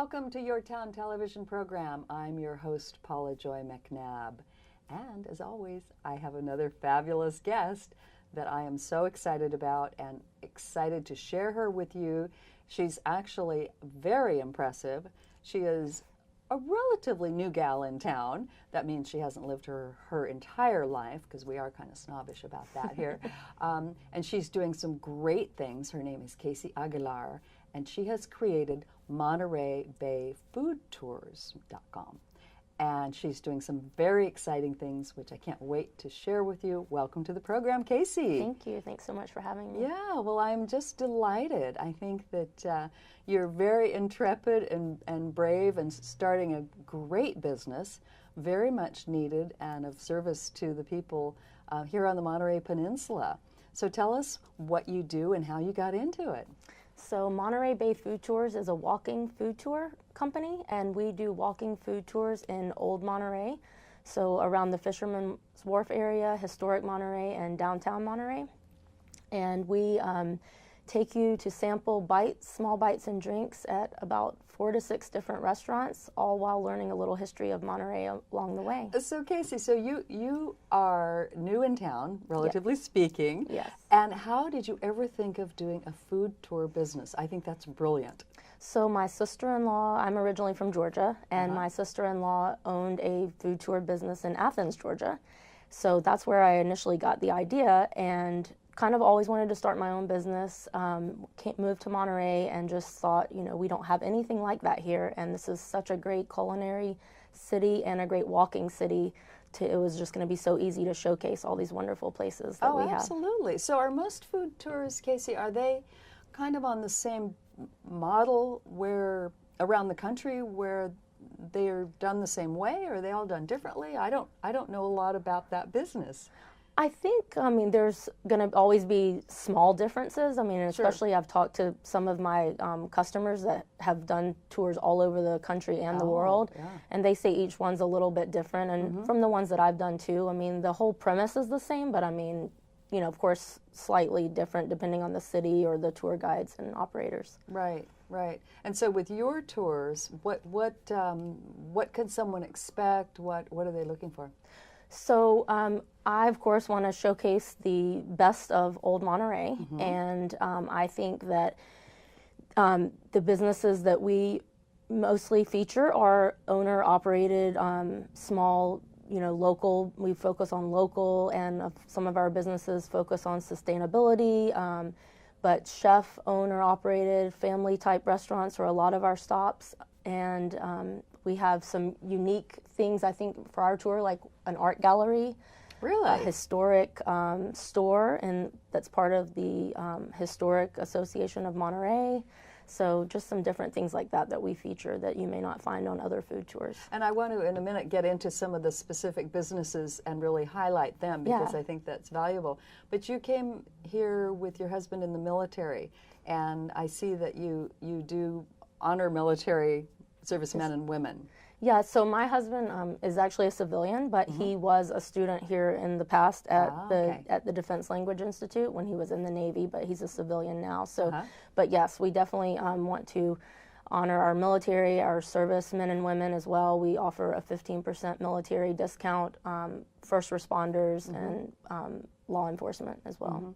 Welcome to YourTown television program. I'm your host, Paula Joy MacNab. And as always, I have another fabulous guest that I am so excited about and excited to share her with you. She's actually very impressive. She is a relatively new gal in town. That means she hasn't lived her entire life, because we are kind of snobbish about that here. And she's doing some great things. Her name is Casey Aguilar, and she has created Monterey Bay Food Tours.com. And she's doing some very exciting things, which I can't wait to share with you. Welcome to the program, Casey. Thank you. Thanks so much for having me. Yeah, well, I'm just delighted. I think that you're very intrepid and brave and starting a great business, very much needed and of service to the people here on the Monterey Peninsula. So tell us what you do and how you got into it. So Monterey Bay Food Tours is a walking food tour company, and we do walking food tours in Old Monterey, so around the Fisherman's Wharf area, historic Monterey, and downtown Monterey. And we take you to sample small bites and drinks at about 4 to 6 different restaurants, all while learning a little history of Monterey along the way. So Casey, so you are new in town, relatively speaking. Yes. And how did you ever think of doing a food tour business? I think that's brilliant. So my sister-in-law, I'm originally from Georgia, and my sister-in-law owned a food tour business in Athens, Georgia. So that's where I initially got the idea, and kind of always wanted to start my own business. Moved to Monterey and just thought, we don't have anything like that here, and this is such a great culinary city and a great walking city. It was just going to be so easy to showcase all these wonderful places that we have. Oh, absolutely. So are most food tours, Casey, are they kind of on the same model where around the country where they're done the same way, or are they all done differently? I don't know a lot about that business. I think, there's going to always be small differences. Especially I've talked to some of my customers that have done tours all over the country and the world, and they say each one's a little bit different. And from the ones that I've done too, the whole premise is the same, but of course, slightly different depending on the city or the tour guides and operators. Right, right. And so with your tours, what can someone expect? What are they looking for? So I, of course, want to showcase the best of Old Monterey, and I think that the businesses that we mostly feature are owner-operated, small, local. We focus on local, and some of our businesses focus on sustainability, but chef, owner-operated, family-type restaurants are a lot of our stops, and we have some unique things, I think, for our tour, like an art gallery, a historic store, and that's part of the Historic Association of Monterey. So just some different things like that we feature that you may not find on other food tours. And I want to, in a minute, get into some of the specific businesses and really highlight them, because I think that's valuable. But you came here with your husband in the military, and I see that you do honor military servicemen and women. Yeah, so my husband is actually a civilian, but he was a student here in the past at the Defense Language Institute when he was in the Navy, but he's a civilian now. So, but yes, we definitely want to honor our military, our servicemen and women as well. We offer a 15% military discount, first responders, and law enforcement as well.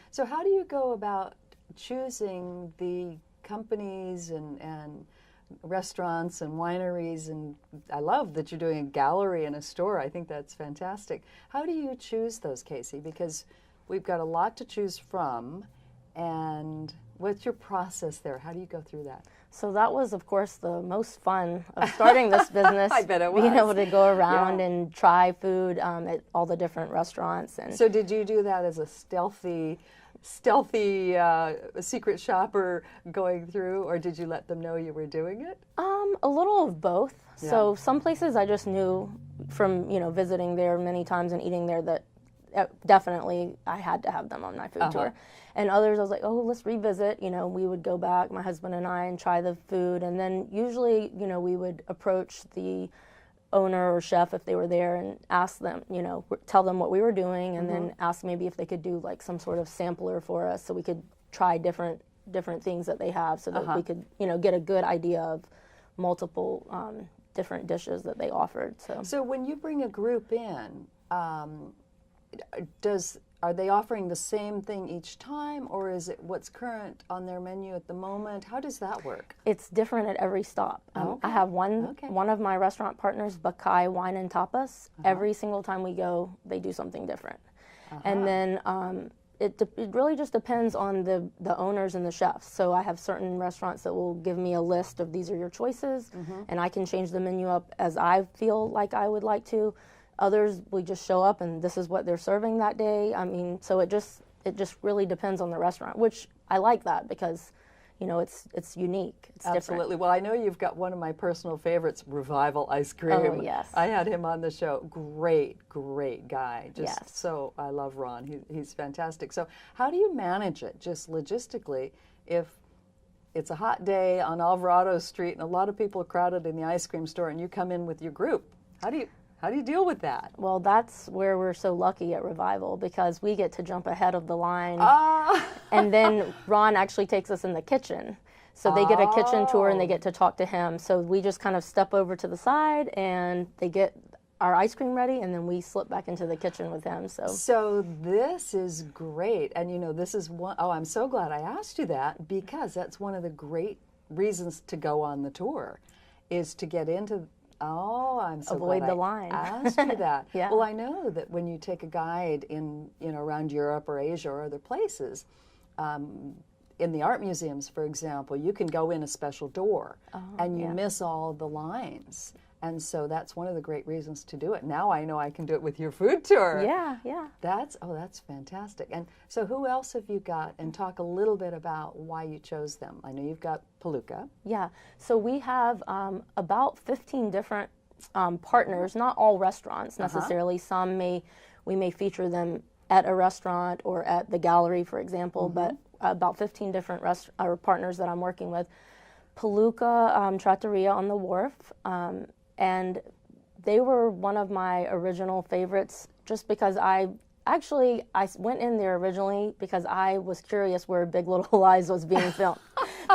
So how do you go about choosing the companies and restaurants and wineries? And I love that you're doing a gallery and a store. I think that's fantastic. How do you choose those, Casey? Because we've got a lot to choose from, and what's your process there? How do you go through that? So that was, of course, the most fun of starting this business. I bet it was. Being able to go around and try food at all the different restaurants. And so did you do that as a stealthy secret shopper going through, or did you let them know you were doing it? A little of both. Yeah. So some places I just knew from visiting there many times and eating there that definitely I had to have them on my food tour. And others I was like, oh, let's revisit. We would go back, my husband and I, and try the food, and then usually we would approach the owner or chef if they were there and ask them, tell them what we were doing, and then ask maybe if they could do like some sort of sampler for us so we could try different things that they have, so that we could get a good idea of multiple different dishes that they offered. So when you bring a group in, are they offering the same thing each time, or is it what's current on their menu at the moment? How does that work? It's different at every stop. I have one of my restaurant partners, Bacai Wine and Tapas. Every single time we go, they do something different. And then it really just depends on the owners and the chefs. So I have certain restaurants that will give me a list of these are your choices, and I can change the menu up as I feel like I would like to. Others, we just show up and this is what they're serving that day. I mean, so it just really depends on the restaurant, which I like that because, you know, it's unique. It's Absolutely. different. Well, I know you've got one of my personal favorites, Revival Ice Cream. Oh, yes. I had him on the show. Great guy. Yes. So I love Ron. He's fantastic. So how do you manage it, just logistically, if it's a hot day on Alvarado Street and a lot of people are crowded in the ice cream store and you come in with your group? How do you deal with that? Well, that's where we're so lucky at Revival because we get to jump ahead of the line. And then Ron actually takes us in the kitchen. So they get a kitchen tour and they get to talk to him. So we just kind of step over to the side and they get our ice cream ready and then we slip back into the kitchen with him. So this is great. And you know, this is I'm so glad I asked you that because that's one of the great reasons to go on the tour is to get into I'm so avoid glad the line. I asked you that. Yeah. Well, I know that when you take a guide in, around Europe or Asia or other places, in the art museums, for example, you can go in a special door and you miss all the lines. And so that's one of the great reasons to do it. Now I know I can do it with your food tour. Yeah. That's fantastic. And so who else have you got? And talk a little bit about why you chose them. I know you've got Palooka. Yeah. So we have about 15 different partners, not all restaurants necessarily. We may feature them at a restaurant or at the gallery, for example, but about 15 different partners that I'm working with. Palooka Trattoria on the Wharf. And they were one of my original favorites just because I went in there originally because I was curious where Big Little Lies was being filmed.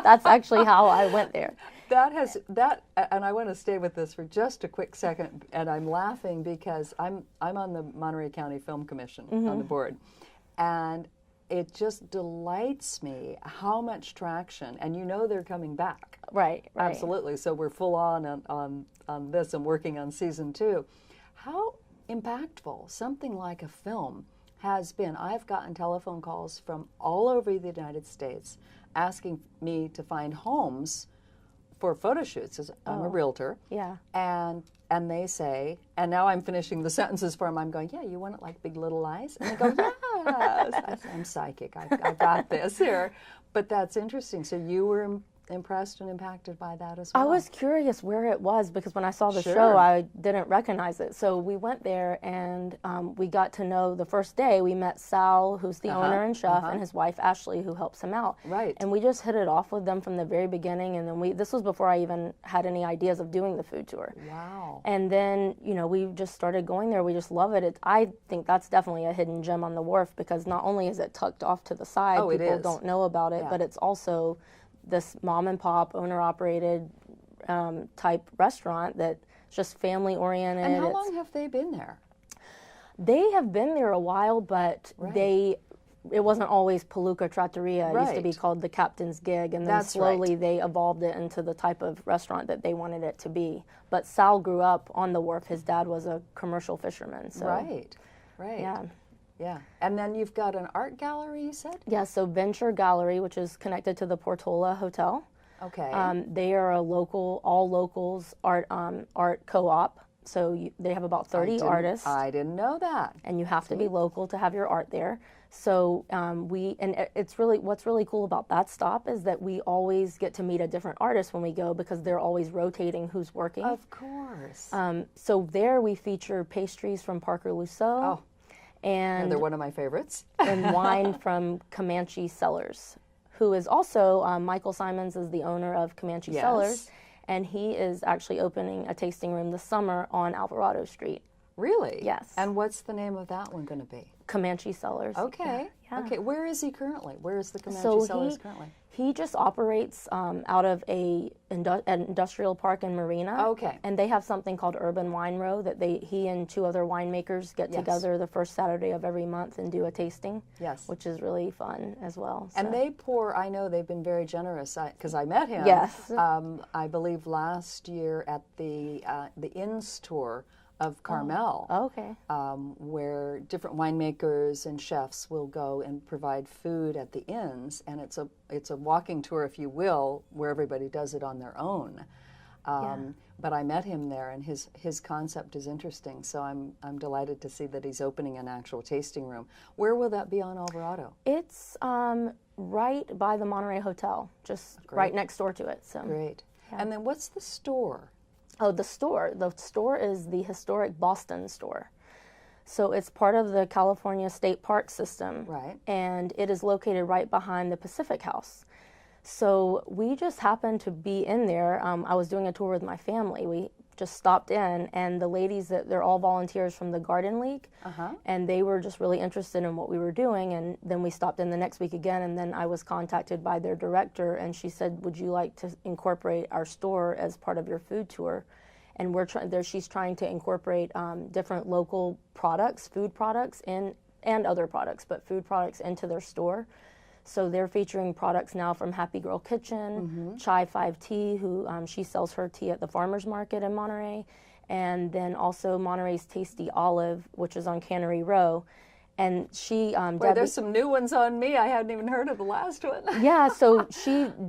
That's actually how I went there. And I want to stay with this for just a quick second, and I'm laughing because I'm on the Monterey County Film Commission on the board, and it just delights me how much traction, and they're coming back. Right. Absolutely. So we're full on this and working on season 2. How impactful something like a film has been. I've gotten telephone calls from all over the United States asking me to find homes for photo shoots. I'm a realtor. Yeah. And they say, and now I'm finishing the sentences for them. I'm going, yeah, you want it like Big Little Lies? And they go, yes. I'm psychic. I got this here. But that's interesting. So you were impressed and impacted by that as well? I was curious where it was because when I saw the Sure. show, I didn't recognize it. So we went there and we got to know the first day. We met Sal, who's the owner and chef, and his wife Ashley, who helps him out. Right. And we just hit it off with them from the very beginning. And then this was before I even had any ideas of doing the food tour. Wow. And then, we just started going there. We just love it. I think that's definitely a hidden gem on the wharf because not only is it tucked off to the side, people don't know about it, but it's also this mom and pop owner operated type restaurant that's just family oriented. And how long have they been there? They have been there a while, but it wasn't always Palooka Trattoria. It used to be called the Captain's Gig, and then slowly they evolved it into the type of restaurant that they wanted it to be. But Sal grew up on the wharf. His dad was a commercial fisherman. So. Right. Yeah. And then you've got an art gallery, you said? Yeah, so Venture Gallery, which is connected to the Portola Hotel. Okay. They are a all locals art co-op. So they have about 30 artists. I didn't know that. And you have to be local to have your art there. So it's really, what's really cool about that stop is that we always get to meet a different artist when we go because they're always rotating who's working. Of course. So there we feature pastries from Parker Luceau. Oh. And they're one of my favorites. And wine from Comanche Cellars, who is also, Michael Simons is the owner of Comanche Cellars, and he is actually opening a tasting room this summer on Alvarado Street. Really? Yes. And what's the name of that one going to be? Comanche Cellars. Okay. Yeah. Okay. Where is he currently? Where is the Comanche Cellars currently? He just operates out of an industrial park in Marina. Okay. And they have something called Urban Wine Row that he and 2 other winemakers get together the first Saturday of every month and do a tasting. Yes. Which is really fun as well. So. And they pour, I know they've been very generous, because I met him, yes. I believe last year at the Inns tour of Carmel, okay. where different winemakers and chefs will go and provide food at the inns, and it's a walking tour, if you will, where everybody does it on their own. But I met him there, and his concept is interesting. So I'm delighted to see that he's opening an actual tasting room. Where will that be on Alvarado? It's right by the Monterey Hotel, just right next door to it. So great. Yeah. And then what's the store? Oh, the store. The store is the historic Boston store. So it's part of the California State Park system. Right. And it is located right behind the Pacific House. So we just happened to be in there. I was doing a tour with my family. We just stopped in, and the ladies, they're all volunteers from the Garden League, and they were just really interested in what we were doing. And then we stopped in the next week again, and then I was contacted by their director, and she said, would you like to incorporate our store as part of your food tour? And she's trying to incorporate different local products, food products, and other products, but food products into their store. So they're featuring products now from Happy Girl Kitchen, Chai 5 Tea, who she sells her tea at the farmer's market in Monterey, and then also Monterey's Tasty Olive, which is on Cannery Row. And she, Boy, there's some new ones on me. I hadn't even heard of the last one. Yeah, so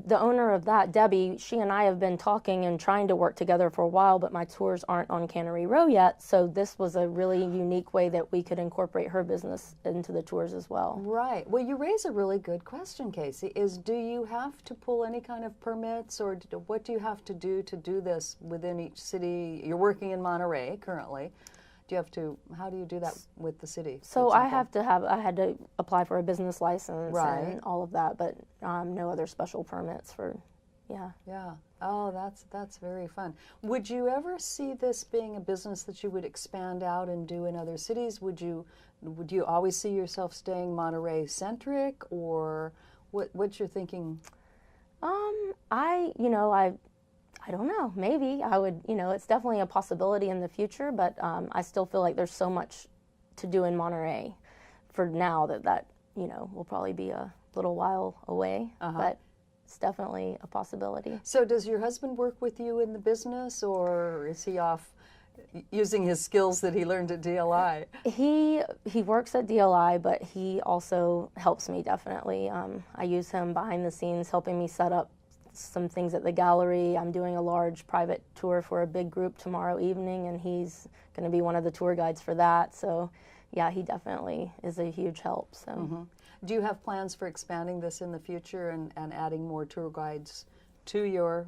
the owner of that, Debbie, she and I have been talking and trying to work together for a while, but my tours aren't on Cannery Row yet. So this was a really unique way that we could incorporate her business into the tours as well. Right. Well, you raise a really good question, Casey, do you have to pull any kind of permits, or what do you have to do this within each city? You're working in Monterey currently. How do you do that with the city? So I had to apply for a business license and all of that, but no other special permits for, yeah. Yeah. Oh, that's very fun. Would you ever see this being a business that you would expand out and do in other cities? Would you always see yourself staying Monterey centric, or what's your thinking? I don't know. Maybe I would, it's definitely a possibility in the future, but I still feel like there's so much to do in Monterey for now that will probably be a little while away, but it's definitely a possibility. So does your husband work with you in the business, or is he off using his skills that he learned at DLI? He works at DLI, but he also helps me definitely. I use him behind the scenes, helping me set up some things at the gallery. I'm doing a large private tour for a big group tomorrow evening, and he's going to be one of the tour guides for that. So, yeah, he definitely is a huge help. So, do you have plans for expanding this in the future and adding more tour guides to your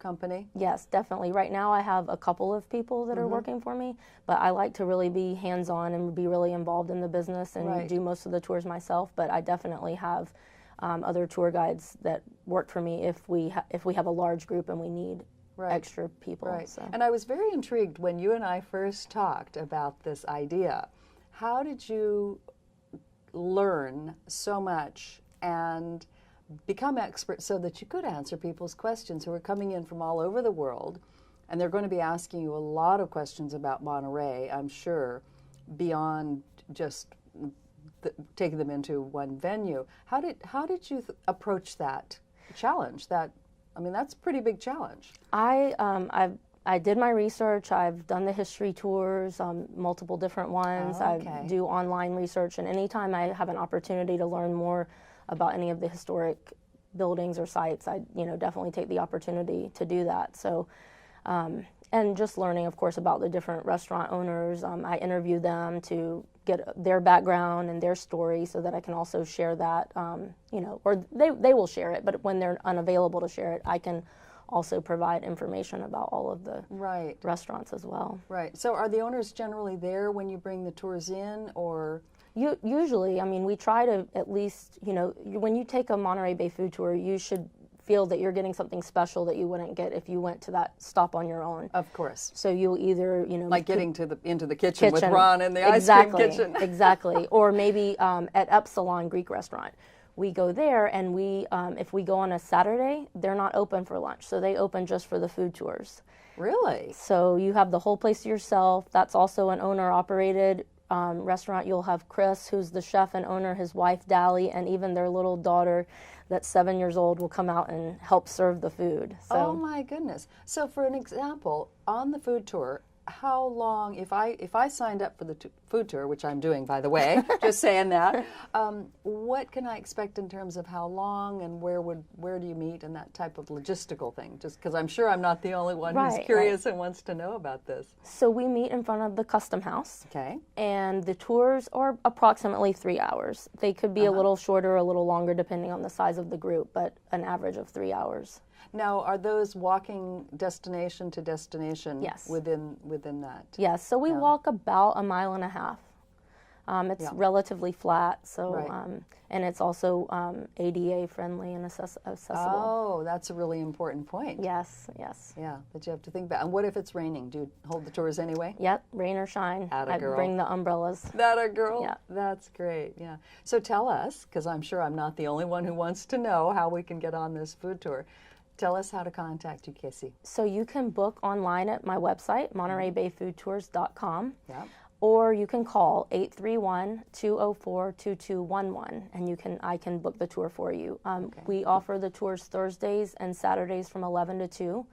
company? Yes, definitely. Right now, I have a couple of people that are working for me, but I like to really be hands-on and be really involved in the business and do most of the tours myself. But I definitely have other tour guides that work for me if we have a large group and we need extra people. Right. So. And I was very intrigued when you and I first talked about this idea. How did you learn so much and become expert so that you could answer people's questions who are coming in from all over the world, and they're going to be asking you a lot of questions about Monterey, I'm sure, beyond just taking them into one venue. How did you approach that challenge? That's a pretty big challenge. I did my research. I've done the history tours, multiple different ones. I do online research, and anytime I have an opportunity to learn more about any of the historic buildings or sites, I definitely take the opportunity to do that. So. And just learning, of course, about the different restaurant owners. I interview them to get their background and their story so that I can also share that, or they will share it, but when they're unavailable to share it, I can also provide information about all of the restaurants as well. Right. So are the owners generally there when you bring the tours in, or? Usually, we try to at least, when you take a Monterey Bay food tour, you should feel that you're getting something special that you wouldn't get if you went to that stop on your own. Of course. So you'll either, like getting into the kitchen with Ron in the ice cream kitchen. Exactly. Or maybe at Epsilon Greek Restaurant, we go there, and if we go on a Saturday, they're not open for lunch, so they open just for the food tours. Really? So you have the whole place to yourself. That's also an owner-operated restaurant. You'll have Chris, who's the chef and owner, his wife Dally, and even their little daughter that's 7 years old will come out and help serve the food. So, oh my goodness. So for an example, on the food tour, how long, if I signed up for the food tour, which I'm doing, by the way, just saying that, what can I expect in terms of how long and where do you meet and that type of logistical thing? Just because I'm sure I'm not the only one who's curious and wants to know about this. So we meet in front of the Custom House. Okay. And the tours are approximately 3 hours. They could be a little shorter, a little longer, depending on the size of the group, but an average of 3 hours. Now, are those walking destination to destination within that? Yes, so we walk about 1.5 miles. It's relatively flat, so and it's also ADA friendly and accessible. Oh, that's a really important point. Yes, yes. Yeah, that you have to think about. And what if it's raining? Do you hold the tours anyway? Yep, rain or shine. Atta girl. I bring the umbrellas. That a girl? Yeah. That's great, yeah. So tell us, because I'm sure I'm not the only one who wants to know how we can get on this food tour. Tell us how to contact you, Casey. So you can book online at my website, MontereyBayFoodTours.com. Yeah. Or you can call 831-204-2211, and I can book the tour for you. We offer the tours Thursdays and Saturdays from 11 to 2,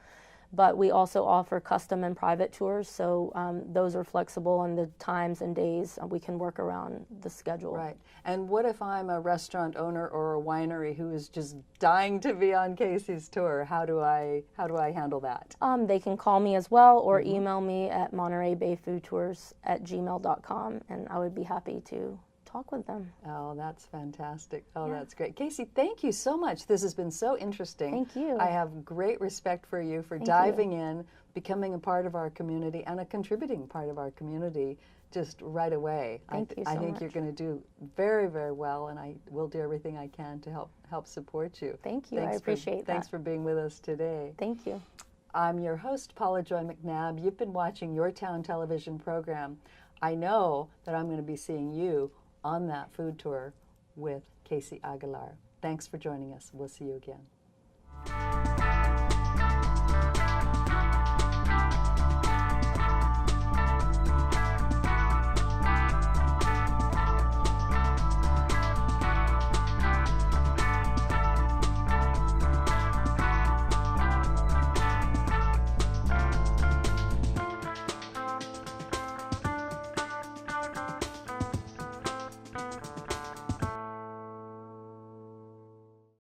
but we also offer custom and private tours, so those are flexible on the times and days. We can work around the schedule. Right. And what if I'm a restaurant owner or a winery who is just dying to be on Casey's tour? How do I handle that? They can call me as well or email me at MontereyBayFoodTours@gmail.com, and I would be happy to talk with them. Oh, that's fantastic. Oh, that's great. Casey, thank you so much. This has been so interesting. Thank you. I have great respect for you for diving in, becoming a part of our community and a contributing part of our community just right away. Thank you so much. I think you're going to do very, very well, and I will do everything I can to help support you. Thank you. I appreciate that. Thanks for being with us today. Thank you. I'm your host, Paula Joy MacNab. You've been watching YourTown television program. I know that I'm going to be seeing you on that food tour with Casey Aguilar. Thanks for joining us. We'll see you again.